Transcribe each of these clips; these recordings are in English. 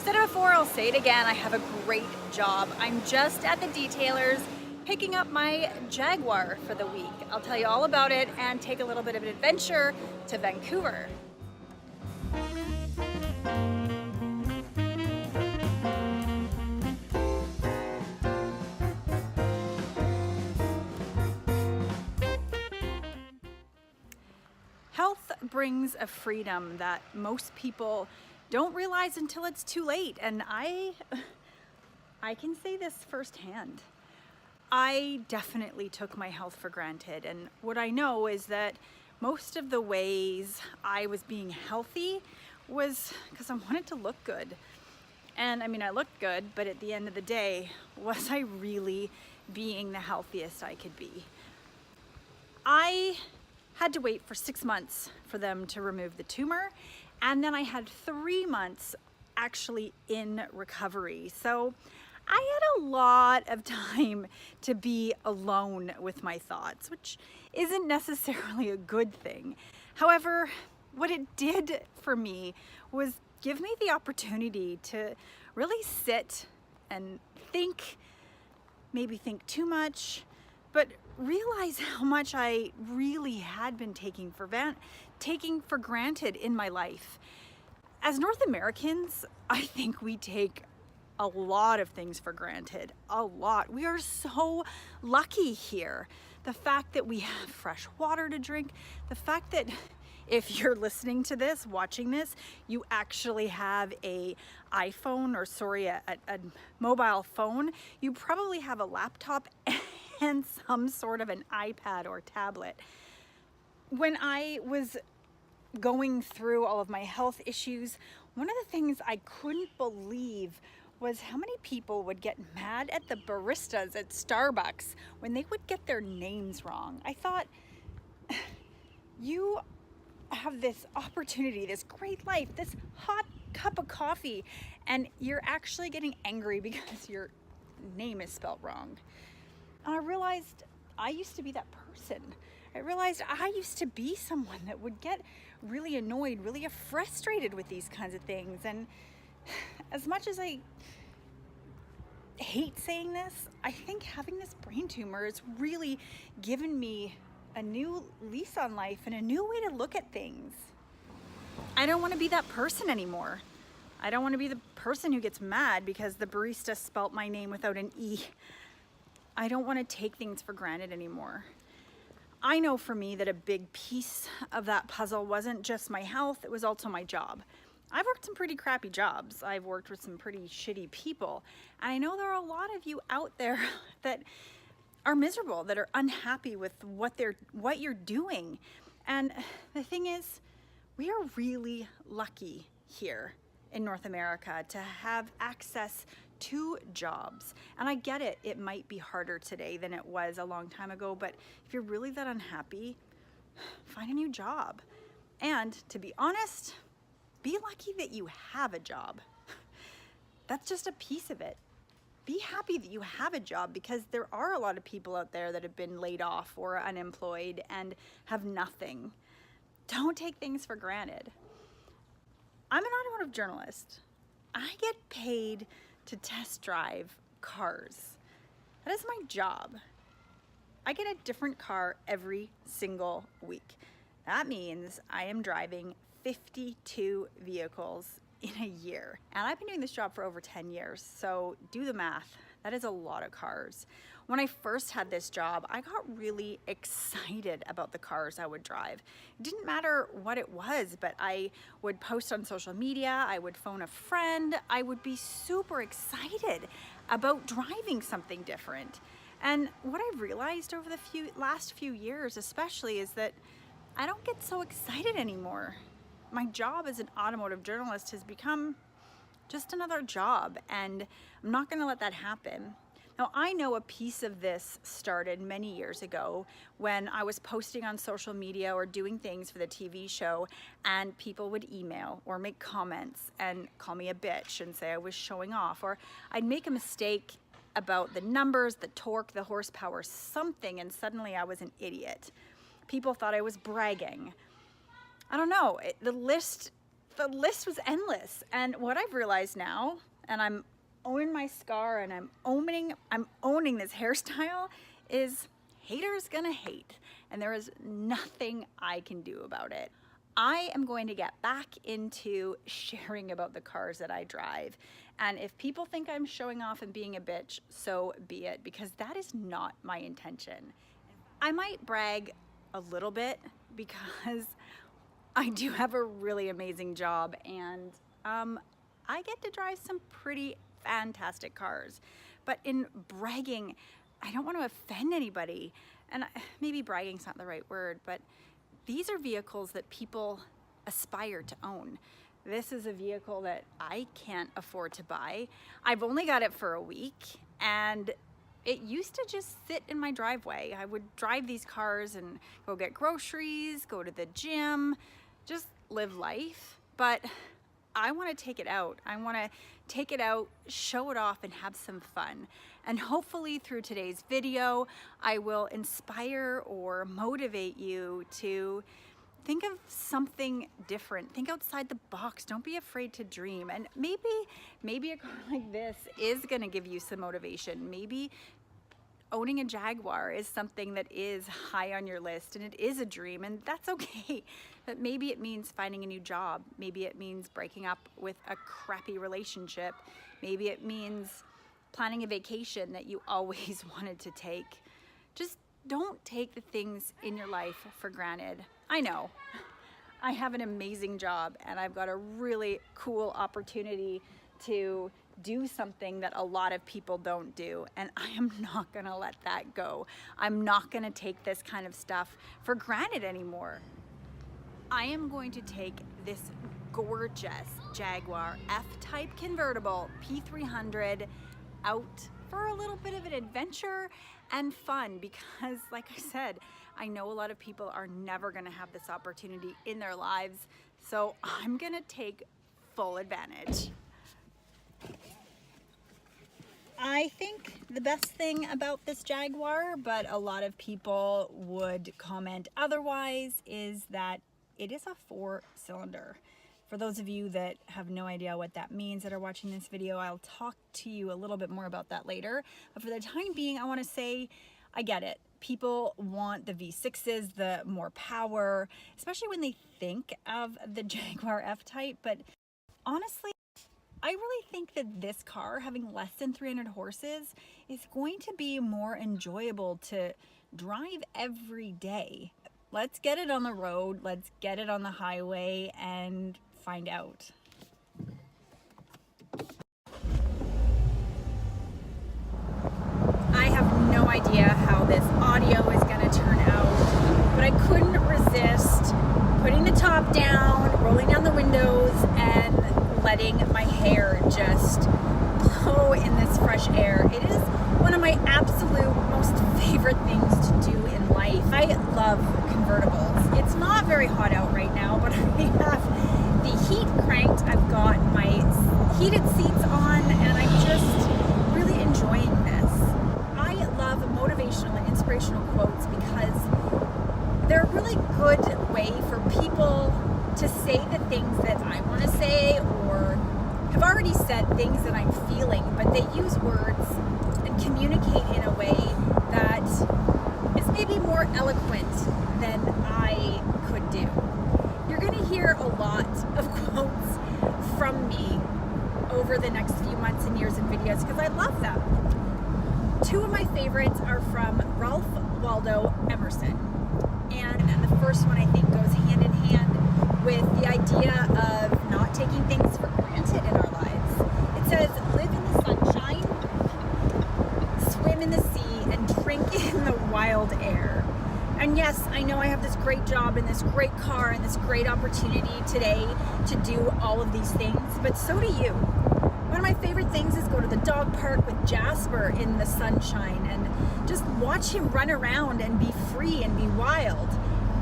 Said it before, I'll say it again, I have a great job. I'm just at the detailers picking up my Jaguar for the week. I'll tell you all about it and take a little bit of an adventure to Vancouver. Health brings a freedom that most people don't realize until it's too late, and I can say this firsthand. I definitely took my health for granted, and what I know is that most of the ways I was being healthy was because I wanted to look good. And I mean, I looked good, but at the end of the day, was I really being the healthiest I could be? I had to wait for 6 months for them to remove the tumor, and then I had 3 months actually in recovery. So I had a lot of time to be alone with my thoughts, which isn't necessarily a good thing. However, what it did for me was give me the opportunity to really sit and think, maybe think too much, but realize how much I really had been taking for granted in my life. As North Americans, I think we take a lot of things for granted, a lot. We are so lucky here. The fact that we have fresh water to drink, the fact that if you're listening to this, watching this, you actually have a iPhone, or sorry, a mobile phone. You probably have a laptop and some sort of an iPad or tablet. When I was going through all of my health issues, one of the things I couldn't believe was how many people would get mad at the baristas at Starbucks when they would get their names wrong. I thought, you have this opportunity, this great life, this hot cup of coffee, and you're actually getting angry because your name is spelled wrong. And I realized I used to be that person. I realized I used to be someone that would get really annoyed, really frustrated with these kinds of things. And as much as I hate saying this, I think having this brain tumor has really given me a new lease on life and a new way to look at things. I don't want to be that person anymore. I don't want to be the person who gets mad because the barista spelt my name without an E. I don't want to take things for granted anymore. I know for me that a big piece of that puzzle wasn't just my health, it was also my job. I've worked some pretty crappy jobs. I've worked with some pretty shitty people. And I know there are a lot of you out there that are miserable, that are unhappy with what you're doing. And the thing is, we are really lucky here in North America to have access to jobs. And I get it, it might be harder today than it was a long time ago, but if you're really that unhappy, find a new job. And to be honest, be lucky that you have a job. That's just a piece of it. Be happy that you have a job, because there are a lot of people out there that have been laid off or unemployed and have nothing. Don't take things for granted. I'm an automotive journalist. I get paid to test drive cars. That is my job. I get a different car every single week. That means I am driving 52 vehicles in a year. And I've been doing this job for over 10 years, so do the math. That is a lot of cars. When I first had this job, I got really excited about the cars I would drive. It didn't matter what it was, but I would post on social media, I would phone a friend, I would be super excited about driving something different. And what I've realized over the last few years especially is that I don't get so excited anymore. My job as an automotive journalist has become just another job, and I'm not gonna let that happen. Now, I know a piece of this started many years ago when I was posting on social media or doing things for the TV show, and people would email or make comments and call me a bitch and say I was showing off, or I'd make a mistake about the numbers, the torque, the horsepower, something, and suddenly I was an idiot. People thought I was bragging. I don't know, the list the list was endless. And what I've realized now, and I'm owning my scar and I'm owning this hairstyle, is haters gonna hate, and there is nothing I can do about it. I am going to get back into sharing about the cars that I drive. And if people think I'm showing off and being a bitch, so be it, because that is not my intention. I might brag a little bit because I do have a really amazing job, and I get to drive some pretty fantastic cars. But in bragging, I don't want to offend anybody. And maybe bragging's not the right word, but these are vehicles that people aspire to own. This is a vehicle that I can't afford to buy. I've only got it for a week, and it used to just sit in my driveway. I would drive these cars and go get groceries, go to the gym, just live life. But I want to take it out. I want to take it out, show it off, and have some fun. And hopefully through today's video, I will inspire or motivate you to think of something different. Think outside the box. Don't be afraid to dream. And maybe a car like this is gonna give you some motivation. Maybe owning a Jaguar is something that is high on your list, and it is a dream, and that's okay. But maybe it means finding a new job. Maybe it means breaking up with a crappy relationship. Maybe it means planning a vacation that you always wanted to take. Just don't take the things in your life for granted. I know, I have an amazing job, and I've got a really cool opportunity to do something that a lot of people don't do, and I am not gonna let that go. I'm not gonna take this kind of stuff for granted anymore. I am going to take this gorgeous Jaguar F-Type convertible P300 out for a little bit of an adventure and fun, because like I said, I know a lot of people are never gonna have this opportunity in their lives, so I'm gonna take full advantage. I think the best thing about this Jaguar, but a lot of people would comment otherwise, is that it is a 4-cylinder. For those of you that have no idea what that means that are watching this video, I'll talk to you a little bit more about that later. But for the time being, I want to say, I get it. People want the V6s, the more power, especially when they think of the Jaguar F-Type. But honestly, I really think that this car, having less than 300 horses, is going to be more enjoyable to drive every day. Let's get it on the road, let's get it on the highway and find out. I have no idea how this audio is going to turn out, but I couldn't resist putting the top down, rolling down the windows, and letting my hair just blow in this fresh air. It is one of my absolute most favorite things to do in life. I love convertibles. It's not very hot out right now, but I have the heat cranked. I've got my heated seats on, and I'm just really enjoying this. I love motivational and inspirational quotes because they're a really good way for people to say the things that I want to say, or have already said things that I'm feeling, but they use words and communicate in a way that is maybe more eloquent than I could do. You're going to hear a lot of quotes from me over the next few months and years in videos because I love them. Two of my favorites are from Ralph Waldo Emerson. And the first one I think goes hand in hand with the idea of not taking things for granted in our lives. It says, live in the sunshine, swim in the sea, and drink in the wild air. And yes, I know I have this great job and this great car and this great opportunity today to do all of these things, but so do you. One of my favorite things is go to the dog park with Jasper in the sunshine and just watch him run around and be free and be wild.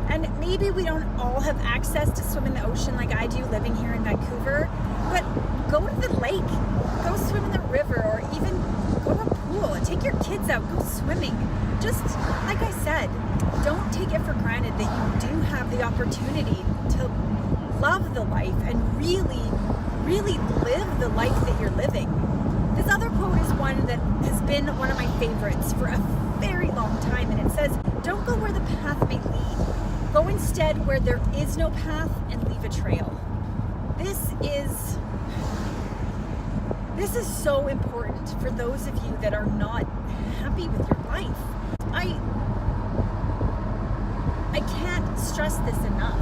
And maybe we don't all have access to swim in the ocean like I do living here in Vancouver, but go to the lake, go swim in the river, or even go to a pool and take your kids out, go swimming. Just like I said, don't take it for granted that you do have the opportunity to love the life and really live the life that you're living. This other quote is one that has been one of my favorites for a very long time, and it says, "Don't go where the path may lead. Go instead where there is no path and leave a trail." This is so important for those of you that are not happy with your life. I can't stress this enough.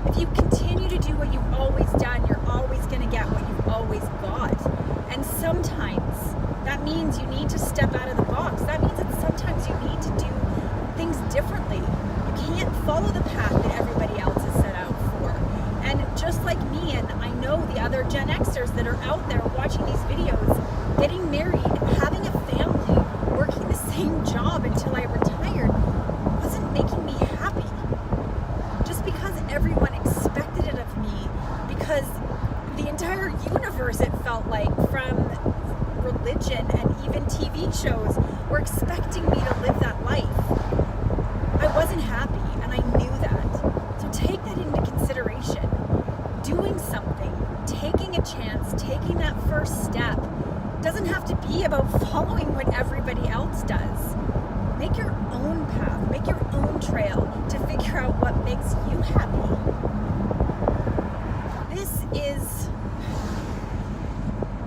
If you continue to do what you've always done, you're always going to get what you've always got. And sometimes that means you need to step out of the box. That means that sometimes you need to do things differently. You can't follow the path that everybody else is set out for. And just like me, and I know the other Gen Xers that are out there watching these videos, getting married, having a family, working the same job until I retired wasn't making me happy. Just because everyone expected it of me, because the entire universe, it felt like, from religion and even TV shows, were expecting me to live that life. I wasn't happy, and I knew that. So take that into consideration. Doing something, taking a chance, taking that first step doesn't have to be about following what everybody else does. Make your own path, make your own trail to figure out what makes you happy.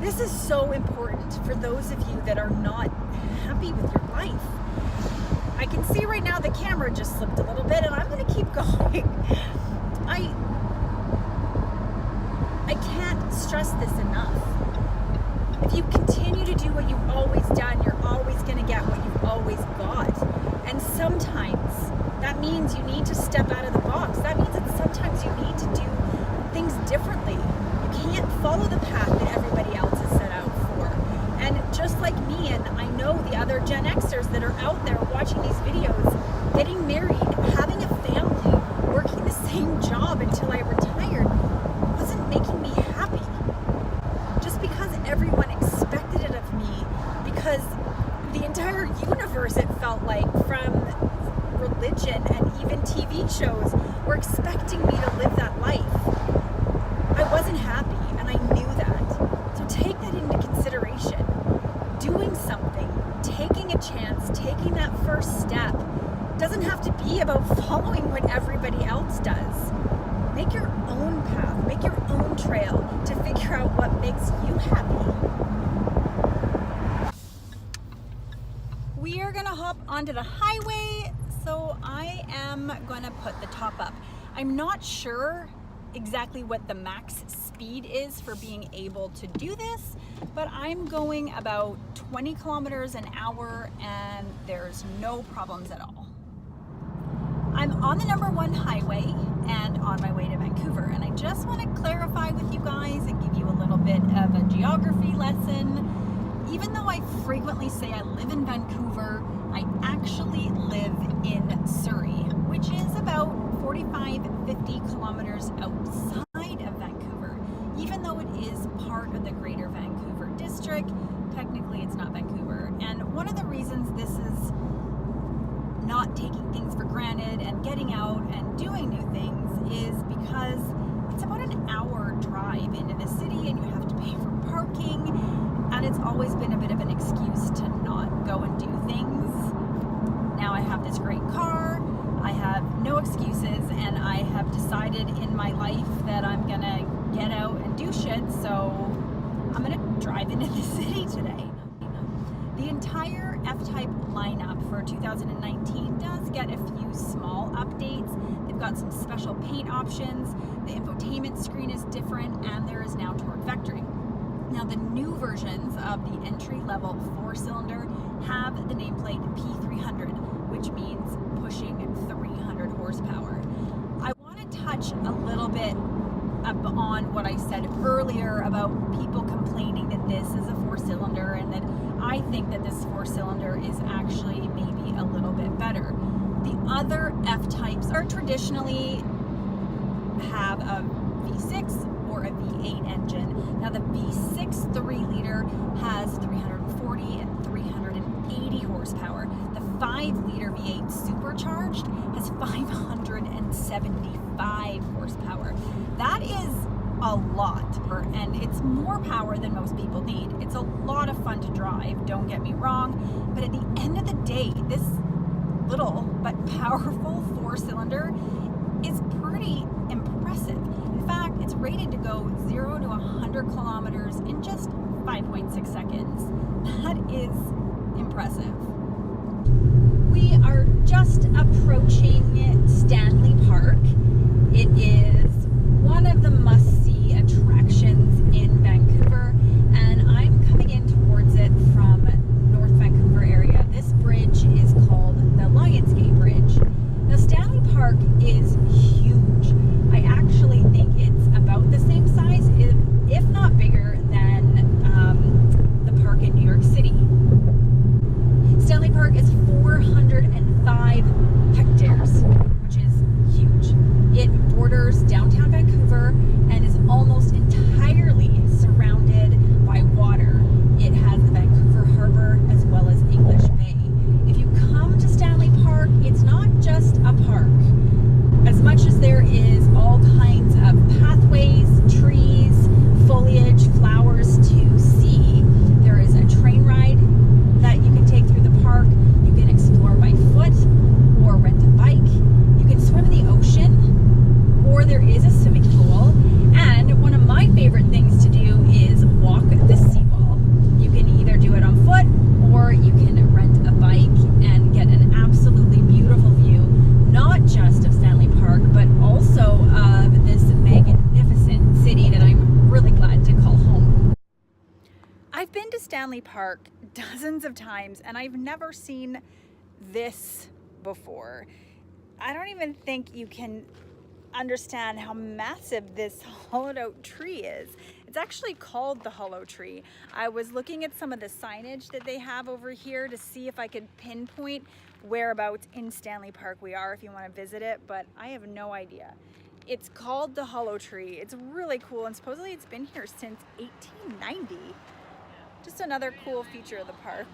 This is so important for those of you that are not happy with your life. I can see right now the camera just slipped a little bit, and I'm going to keep going. I can't stress this enough. If you continue to do what you've always done, you're always going to get what you've always got. And sometimes that means you need to step out of the box. That means that sometimes you need to do things differently. You can't follow the path that everybody else is set out for. And just like me, and I know the other Gen Xers that are out there watching these videos, getting married, having a family, working the same job until I retired wasn't making me happy. Just because everyone expected it of me, because the entire universe, it felt like, from religion and even TV shows, were expecting me to live that life. I wasn't happy, and I knew that. So take that into consideration. Doing something, taking a chance, taking that first step doesn't have to be about following what everybody else does. Make your own path, make your own trail to figure out what makes you happy. We are gonna hop onto the highway, so I am gonna put the top up. I'm not sure exactly what the max speed is for being able to do this, but I'm going about 20 kilometers an hour and there's no problems at all. I'm on the #1 highway and on my way to Vancouver, and I just want to clarify with you guys and give you a little bit of a geography lesson. Even though I frequently say I live in Vancouver, I actually live in Surrey, which is about 45-50 kilometers outside of Vancouver. Even though it is part of the Greater Vancouver District, technically it's not Vancouver. And one of the reasons this is not taking things for granted and getting out and doing new things is because it's about an hour drive into the city and you have to pay for parking, and it's always been a bit of an excuse to not go and do things. Now I have this great car, I have no excuses, and I have decided in my life that I'm gonna get out and do shit, so I'm gonna drive into the city today. The entire F-Type lineup for 2019 does get a few small updates. They've got some special paint options, the infotainment screen is different, and there is now torque vectoring. Now the new versions of the entry-level 4-cylinder have the nameplate P300, which means pushing 300 horsepower. I want to touch a little bit on what I said earlier about people complaining that this is a 4-cylinder and that I think that this 4-cylinder is actually maybe a little bit better. The other F-types are traditionally have a V6 or a V8 engine. Now the V6 3-liter has 340 and 380 horsepower. The 5-liter V8 supercharged has 574 105 horsepower. That is a lot, and it's more power than most people need. It's a lot of fun to drive, don't get me wrong, but at the end of the day, this little but powerful 4-cylinder is pretty impressive. In fact, it's rated to go 0 to 100 kilometers in just 5.6 seconds. That is impressive. We are just approaching Stanley Park. It is one of the must-see attractions in Vancouver, and I'm coming in towards it from North Vancouver area. This bridge is called the Lionsgate Bridge. Now, Stanley Park is huge. I actually think it's about the same size, if not bigger, than the park in New York City. Stanley Park is 405 hectares, which is huge. It borders downtown Vancouver and is almost entirely surrounded by water. It has the Vancouver Harbor as well as English Bay. If you come to Stanley Park, it's not just a park. As much as there is all kinds of pathways, trees, foliage, flowers to see, there is a train ride that you can take through the park. You can explore by foot or rent a bike. You can swim in the ocean, or there is a swimming pool. And one of my favorite things to do is walk the seawall. You can either do it on foot or you can rent a bike and get an absolutely beautiful view, not just of Stanley Park, but also of this magnificent city that I'm really glad to call home. I've been to Stanley Park dozens of times and I've never seen this before. I don't even think you can understand how massive this hollowed out tree is. It's actually called the hollow tree. I was looking at some of the signage that they have over here to see if I could pinpoint whereabouts in Stanley Park we are if you want to visit it, but I have no idea. It's called the hollow tree. It's really cool, and supposedly it's been here since 1890. Just another cool feature of the park.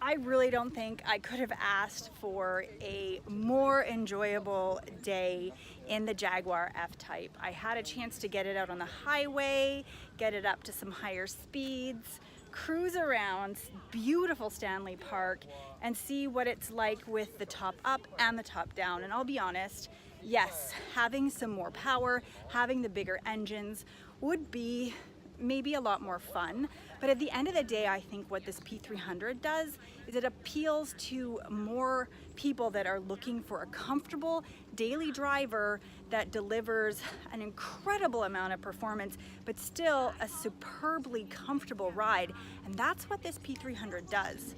I really don't think I could have asked for a more enjoyable day in the Jaguar F-Type. I had a chance to get it out on the highway, get it up to some higher speeds, cruise around beautiful Stanley Park, and see what it's like with the top up and the top down. And I'll be honest, yes, having some more power, having the bigger engines would be maybe a lot more fun, but at the end of the day, I think what this P300 does is it appeals to more people that are looking for a comfortable daily driver that delivers an incredible amount of performance, but still a superbly comfortable ride, and that's what this P300 does.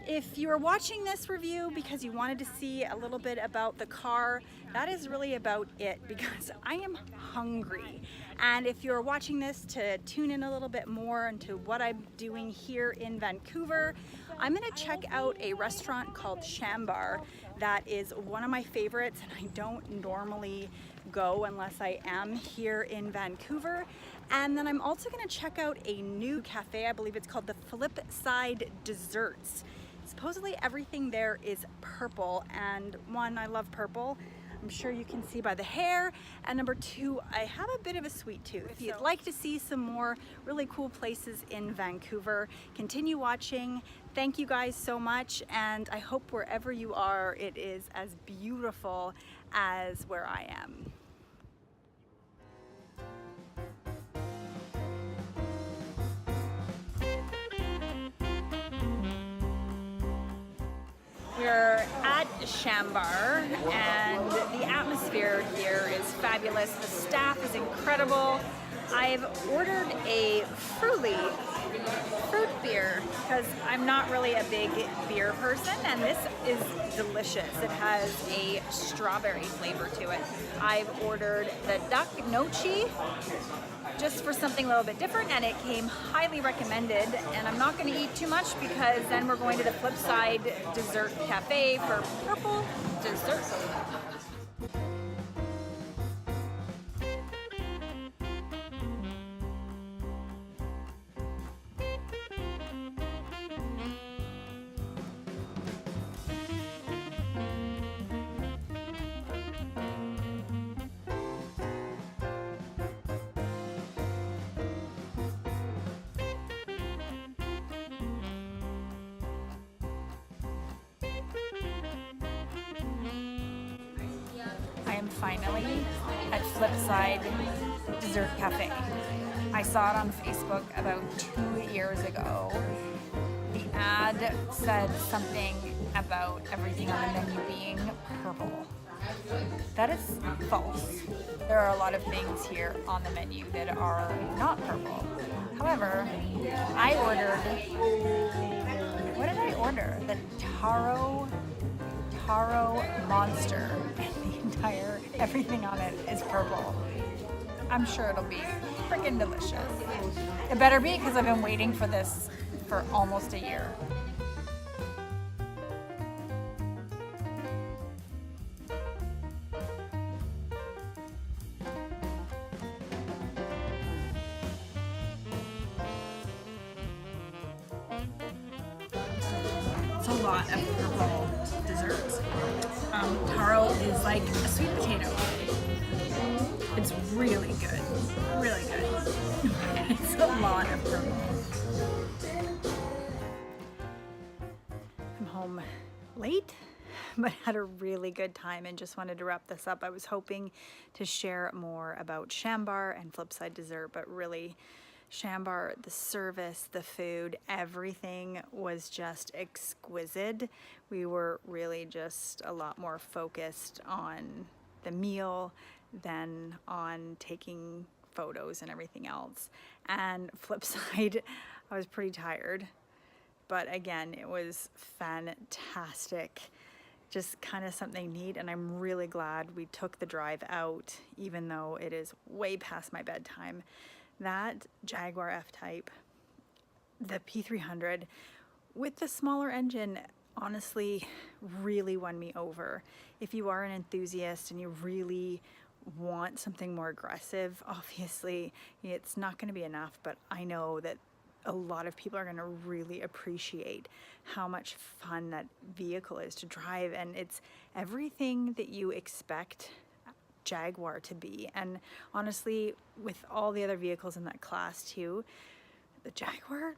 If you are watching this review because you wanted to see a little bit about the car, that is really about it, because I am hungry. And if you're watching this to tune in a little bit more into what I'm doing here in Vancouver, I'm gonna check out a restaurant called Jaguar that is one of my favorites, and I don't normally go unless I am here in Vancouver. And then I'm also gonna check out a new cafe. I believe it's called the Flip Side Desserts. Supposedly everything there is purple, and one, I love purple. I'm sure you can see by the hair, and number two, I have a bit of a sweet tooth. If you'd like to see some more really cool places in Vancouver, continue watching. Thank you guys so much, and I hope wherever you are, it is as beautiful as where I am. We're at Jaguar, and the atmosphere here is fabulous. The staff is incredible. I've ordered a fruit beer because I'm not really a big beer person, and this is delicious. It has a strawberry flavor to it. I've ordered the duck nochi just for something a little bit different, and it came highly recommended, and I'm not going to eat too much because then we're going to the Flip Side Dessert Cafe for purple dessert. I am finally at Flipside Dessert Cafe. I saw it on Facebook about 2 years ago. The ad said something about everything on the menu being purple. That is false. There are a lot of things here on the menu that are not purple. However, I ordered, what did I order? The taro monster. And the entire, everything on it is purple. I'm sure it'll be freaking delicious. It better be, because I've been waiting for this for almost a year. It's a lot of purple desserts. Taro is like a sweet potato. It's really good, really good. It's a lot of purple. I'm home late, but had a really good time and just wanted to wrap this up. I was hoping to share more about Shambar and Flipside Dessert, but really Shambar, the service, the food, everything was just exquisite. We were really just a lot more focused on the meal than on taking photos and everything else. And Flipside, I was pretty tired, but again, it was fantastic. Just kind of something neat, and I'm really glad we took the drive out, even though it is way past my bedtime. That Jaguar F-Type, the P300, with the smaller engine, honestly really won me over. If you are an enthusiast and you really want something more aggressive, obviously it's not going to be enough, but I know that a lot of people are going to really appreciate how much fun that vehicle is to drive, and it's everything that you expect Jaguar to be. And honestly, with all the other vehicles in that class too, the Jaguar,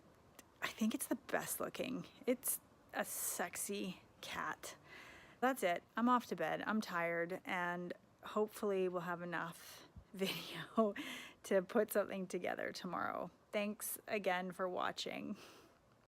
I think it's the best looking. It's a sexy cat. That's it. I'm off to bed. I'm tired, and hopefully we'll have enough video to put something together tomorrow. Thanks again for watching.